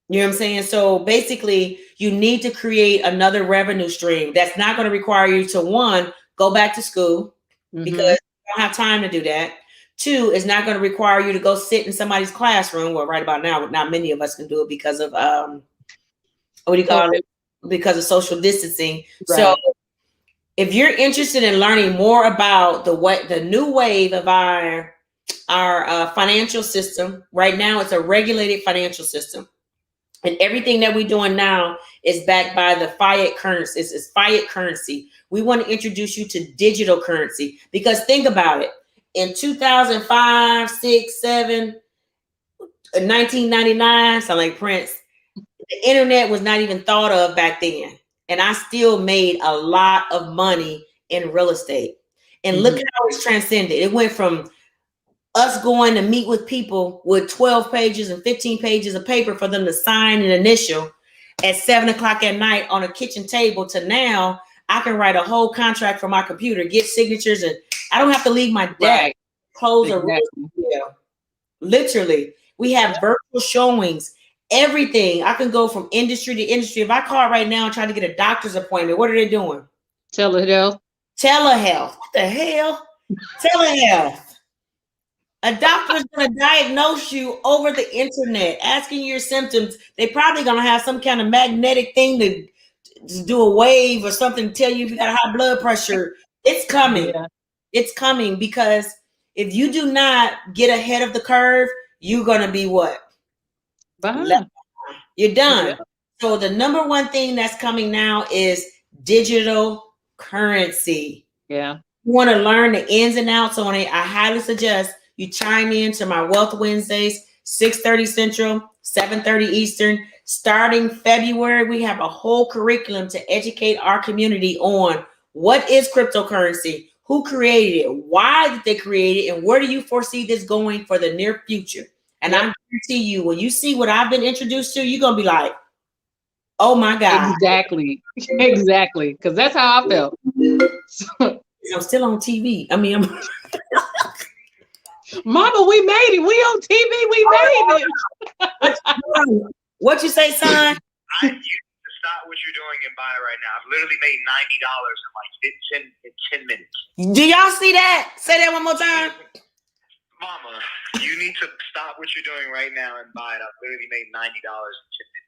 You know what I'm saying? So basically, you need to create another revenue stream that's not going to require you to, one, go back to school because you don't have time to do that. Two, it's not going to require you to go sit in somebody's classroom. Well, right about now, not many of us can do it because of because of social distancing. Right. So if you're interested in learning more about the new wave of our financial system, right now it's a regulated financial system. And everything that we're doing now is backed by the fiat currency. It's fiat currency. We want to introduce you to digital currency because think about it. In 2005, 6, 7, 1999, sound like Prince, the internet was not even thought of back then. And I still made a lot of money in real estate. And look how it's transcended. It went from us going to meet with people with 12 pages and 15 pages of paper for them to sign an initial at 7 o'clock at night on a kitchen table to now I can write a whole contract from my computer, get signatures, and I don't have to leave my desk, close a room. Literally, we have virtual showings, everything. I can go from industry to industry. If I call right now and try to get a doctor's appointment, what are they doing? Telehealth. What the hell? Telehealth. A doctor is going to diagnose you over the internet, asking your symptoms. They're probably going to have some kind of magnetic thing to do a wave or something to tell you if you got high blood pressure. It's coming. Yeah. It's coming because If you do not get ahead of the curve, you're gonna be what? Behind. You're done. Yeah. So the number one thing that's coming now is digital currency. Yeah. You want to learn the ins and outs on it. I highly suggest you chime in to my Wealth Wednesdays, 6:30 Central, 7:30 Eastern. Starting February, we have a whole curriculum to educate our community on what is cryptocurrency, who created it, why did they create it, and where do you foresee this going for the near future. And I guarantee you, when you see what I've been introduced to, you're going to be like, oh my God. Exactly. Exactly. Because that's how I felt. I'm still on TV. I mean, Mama, we made it. We on TV. We made it. What you say, son? You need to stop what you're doing and buy it right now. I've literally made $90 in 10 minutes. Do y'all see that? Say that one more time. Mama, you need to stop what you're doing right now and buy it. I've literally made $90 in 10 minutes.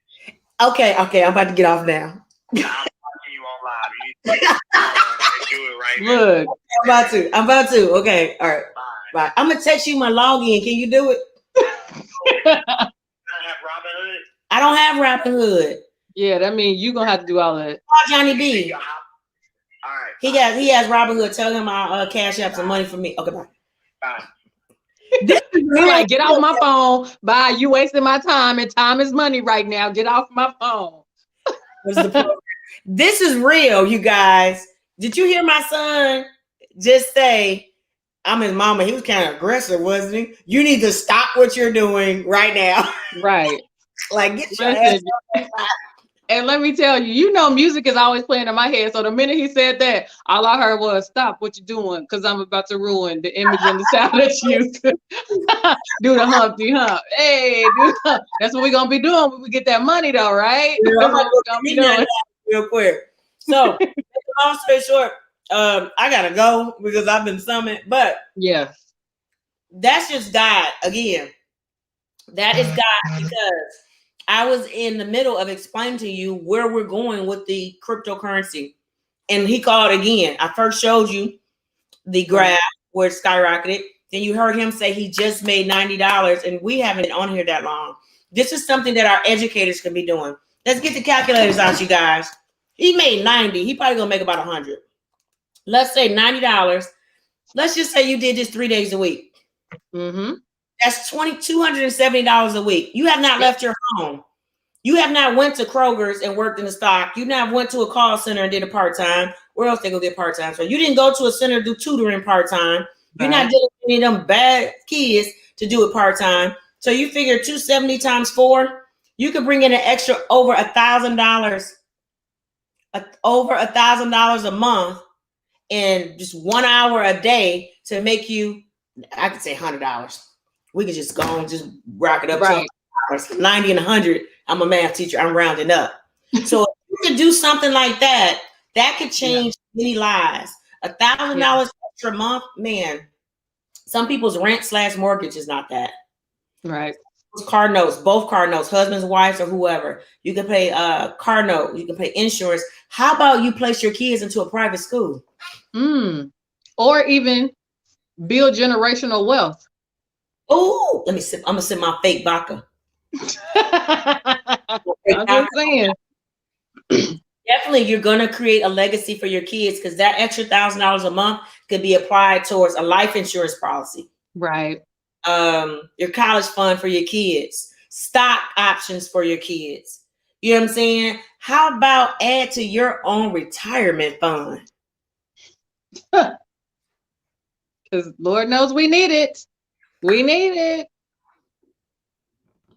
Okay, I'm about to get off now. I'm watching you on live. You need to do it right now. Look. I'm about to. Okay, all right. Bye. I'm gonna text you my login. Can you do it? I have Robinhood. I don't have Robinhood. Yeah, that means you're gonna have to do all that. Call Johnny B. All right. He has Robinhood. Tell him I'll cash out some money for me. Okay, bye. Bye. You're like, get off my phone. Bye. You wasting my time, and time is money right now. Get off my phone. This is real, you guys. Did you hear my son just say, I'm his mama? He was kind of aggressive, wasn't he? You need to stop what you're doing right now. Right. Like, get your ass up. And let me tell you, you know, music is always playing in my head. So the minute he said that, all I heard was, stop what you're doing, because I'm about to ruin the image and the sound that you used to do the Humpty Hump. Hey, that's what we're going to be doing when we get that money, though, right? Yeah, That's what we're gonna be doing. Real quick. So, long story short, I got to go because I've been summoned. But yeah, that's just God again. That is God, because I was in the middle of explaining to you where we're going with the cryptocurrency. And he called again. I first showed you the graph where it skyrocketed. Then you heard him say he just made $90, and we haven't been on here that long. This is something that our educators can be doing. Let's get the calculators out, you guys. He made 90. He probably gonna make about 100. Let's say $90. Let's just say you did this 3 days a week. mm-hmm. That's $270 a week. You have not left your home. You have not went to Kroger's and worked in the stock. You not went to a call center and did a part-time. Where else they go get part-time? So you didn't go to a center to do tutoring part-time. You're not dealing with any of them bad kids to do it part-time. So you figure 270 times 4, you could bring in an extra over $1,000, over $1,000 a month in just 1 hour a day to make you, I could say $100. We could just go and just rock it up to 90 and 100. I'm a math teacher. I'm rounding up. So if you could do something like that, that could change many lives. $1,000 extra month, man. Some people's rent/mortgage is not that. Right. Car notes, both car notes, husbands, wives, or whoever. You can pay car note. You can pay insurance. How about you place your kids into a private school? Or even build generational wealth. Oh, let me sip. I'm gonna sip my fake vodka. I'm just saying. Definitely, you're gonna create a legacy for your kids, because that extra $1,000 a month could be applied towards a life insurance policy. Right. Your college fund for your kids, stock options for your kids. You know what I'm saying? How about add to your own retirement fund? Because Lord knows we need it. We need it.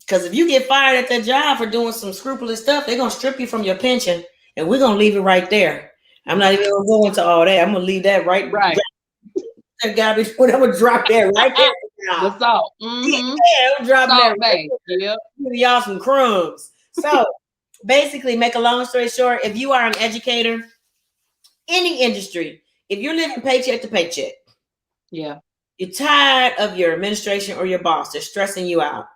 Because if you get fired at that job for doing some scrupulous stuff, they're going to strip you from your pension, and we're going to leave it right there. I'm not even going to go into all that. I'm going to leave that right. That garbage, I'm going to drop that right there. The salt. Yeah, I'm dropping that right there. Yep. Give y'all some crumbs. So basically, make a long story short, if you are an educator, any industry, if you're living paycheck to paycheck, yeah, you're tired of your administration or your boss, they're stressing you out.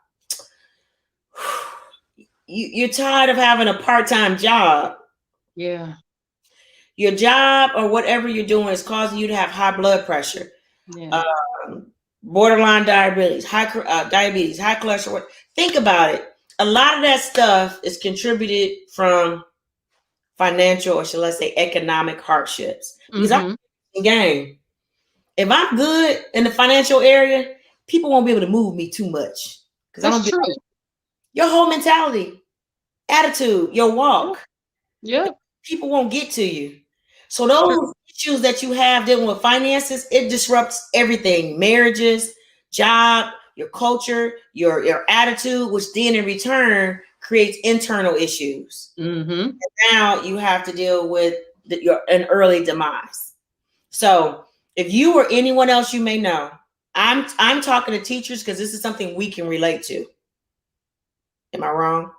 You're tired of having a part-time job. Yeah. Your job or whatever you're doing is causing you to have high blood pressure. Yeah. borderline diabetes, high cholesterol. Think about it. A lot of that stuff is contributed from financial, or shall I say, economic hardships. Because I'm in game. If I'm good in the financial area, people won't be able to move me too much. Because That's true. Your whole mentality, attitude, your walk. Yeah. People won't get to you. So those issues that you have dealing with finances, it disrupts everything: marriages, job, your culture, your attitude, which then in return creates internal issues. And now you have to deal with an early demise. So if you or anyone else you may know, I'm talking to teachers because this is something we can relate to. Am I wrong?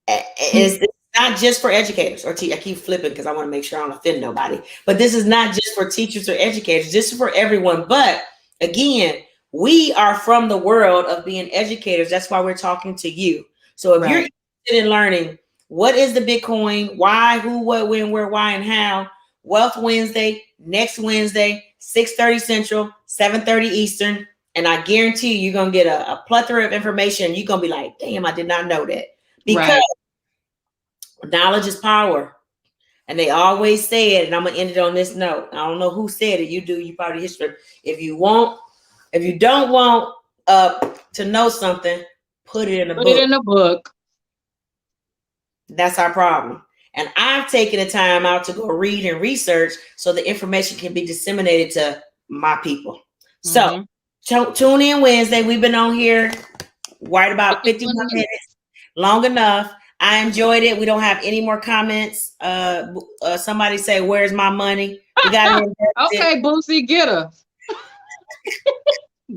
It's not just for educators or I keep flipping because I want to make sure I don't offend nobody. But this is not just for teachers or educators. This is for everyone. But again, we are from the world of being educators. That's why we're talking to you. So if you're interested in learning what is the Bitcoin, why, who, what, when, where, why, and how, Wealth Wednesday, next Wednesday, 6:30 Central, 7:30 Eastern. And I guarantee you're going to get a plethora of information. You're going to be like, damn, I did not know that. Because knowledge is power. And they always say it, and I'm going to end it on this note. I don't know who said it. You do, you probably history. If you don't want to know something, put it in a book. Put it in a book. That's our problem. And I've taken the time out to go read and research so the information can be disseminated to my people. So tune in Wednesday. We've been on here right about 51 minutes, long enough. I enjoyed it. We don't have any more comments. Somebody say, "Where's my money?" We got okay, Boosie, get her.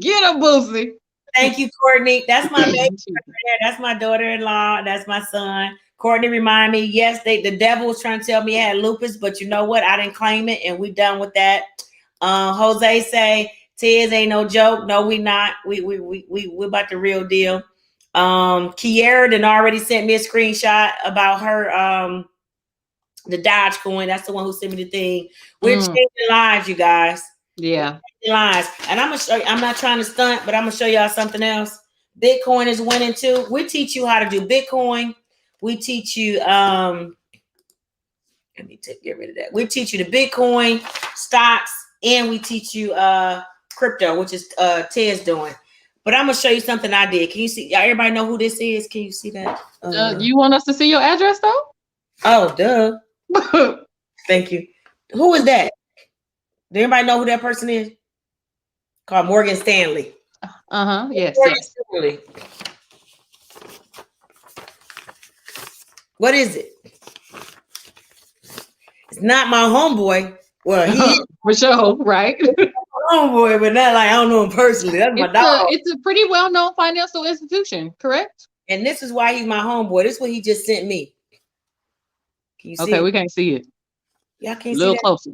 Get her, Boosie. Thank you, Courtney. That's my baby. That's my daughter-in-law. That's my son. Courtney reminded me, yes, the devil was trying to tell me I had lupus, but you know what? I didn't claim it, and we done with that. Jose say, Tiz ain't no joke. No, we not. We about the real deal. Kiera done already sent me a screenshot about her the Dogecoin. That's the one who sent me the thing. We're changing lives, you guys. Yeah. Lives. And I'm gonna show you, I'm not trying to stunt, but I'm gonna show y'all something else. Bitcoin is winning too. We teach you how to do Bitcoin. We teach you let me get rid of that. We teach you the Bitcoin, stocks, and we teach you crypto, which is Ted's doing. But I'm gonna show you something I did. Can you see? Everybody know who this is? Can you see that? You want us to see your address though? Oh, duh. Thank you. Who is that? Does anybody know who that person is? Called Morgan Stanley. Yes. Morgan Stanley. What is it? It's not my homeboy. Well, he for sure, right? Homeboy, but not like I don't know him personally. That's my dog. It's a pretty well-known financial institution, correct? And this is why he's my homeboy. This is what he just sent me. Can you see? Okay, we can't see it. Y'all can't see a little that? closer.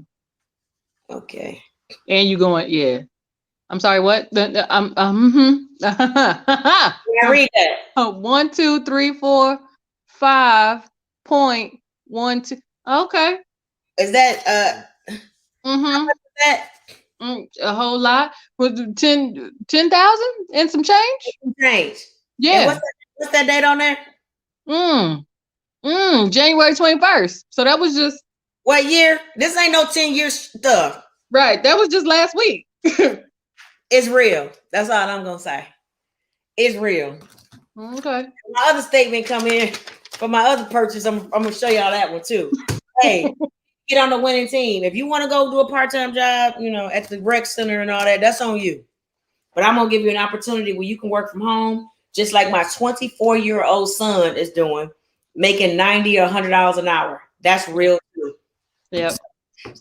Okay. And you going? Yeah. I'm sorry. What? I read that. 1, 2, 3, 4, 5.12. Okay. Is that how much is that? A whole lot. With 10,000 and some change. Change. Yeah. And what's that date on there? January 21st. So that was just what year? This ain't no 10 years stuff. Right. That was just last week. It's real. That's all I'm gonna say. It's real. Okay. My other statement come in for my other purchase. I'm gonna show y'all that one too. Hey, get on the winning team. If you want to go do a part-time job, at the rec center and all that, that's on you. But I'm gonna give you an opportunity where you can work from home, just like my 24-year-old son is doing, making $90 or $100 an hour. That's real too. Yep.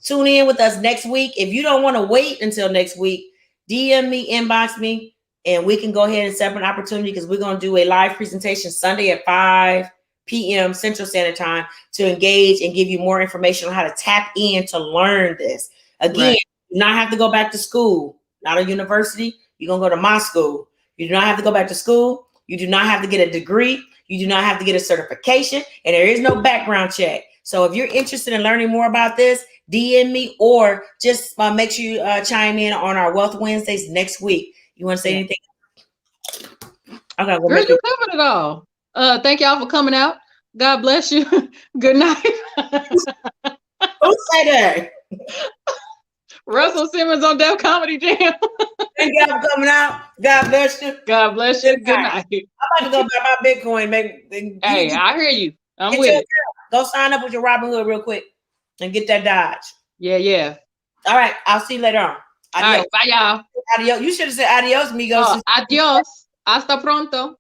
Tune in with us next week. If you don't want to wait until next week, DM me, inbox me, and we can go ahead and set up an opportunity because we're going to do a live presentation Sunday at 5 p.m. Central Standard Time to engage and give you more information on how to tap in to learn this. Again, you do not have to go back to school, not a university. You're going to go to my school. You do not have to go back to school. You do not have to get a degree. You do not have to get a certification, and there is no background check. So if you're interested in learning more about this, DM me or just make sure you chime in on our Wealth Wednesdays next week. You want to say Yeah. anything? Okay, go Girl, make you it. covered it all. Thank y'all for coming out. God bless you. Good night. Who say that? Russell Simmons on Def Comedy Jam. Thank y'all for coming out. God bless you. God bless you. Good Good night. night. I'm about to go buy my Bitcoin. Hey, I hear you. I'm get with your it. Go sign up with your Robinhood real quick and get that Dodge. Yeah. All right, I'll see you later on. All Adios. right, bye y'all. Adios. You should have said adios, amigos. Oh, adios. Hasta pronto.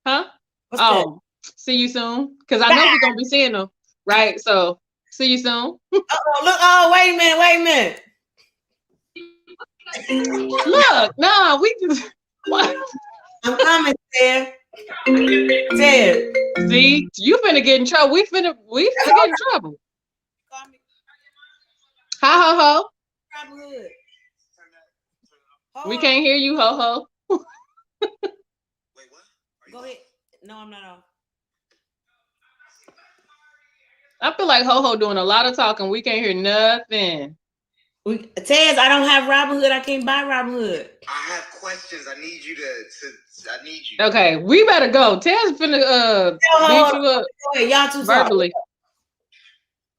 Huh? What's that? Oh, see you soon. Because I know we're gonna be seeing them, right? So see you soon. Oh, look. Oh, wait a minute. Look, no, we just what? I'm coming, Ted. Ted. See, you finna get in trouble. We finna get in trouble. Call me Ho ho Robinhood. ho. We can't hear you, ho ho. Wait, what? Go ahead. No, I'm not on. I feel like ho ho doing a lot of talking. We can't hear nothing. Tez, I don't have Robinhood. I can't buy Robinhood. I have questions. I need you to I need you. Okay, we better go. Tez finna beat you up Go ahead. Y'all too verbally.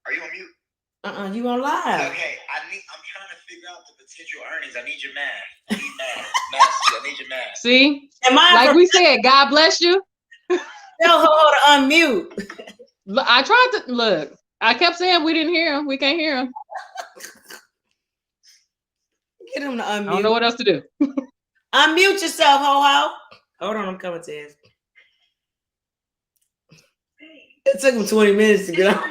Are you on mute? You on live. Okay, I'm trying to figure out the potential earnings. I need your math. I need math. I need your math. See, Am I like we said, God bless you. Tell Ho to unmute. I tried to look. I kept saying we didn't hear him. We can't hear him. Get him to unmute. I don't know what else to do. Unmute yourself, Ho. Hold on, I'm coming, Tez. It took him 20 minutes to get on.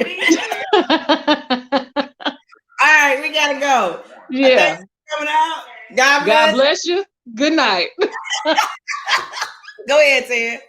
All right, we gotta go. Yeah. Coming out. God bless you. Good night. Go ahead, Ted.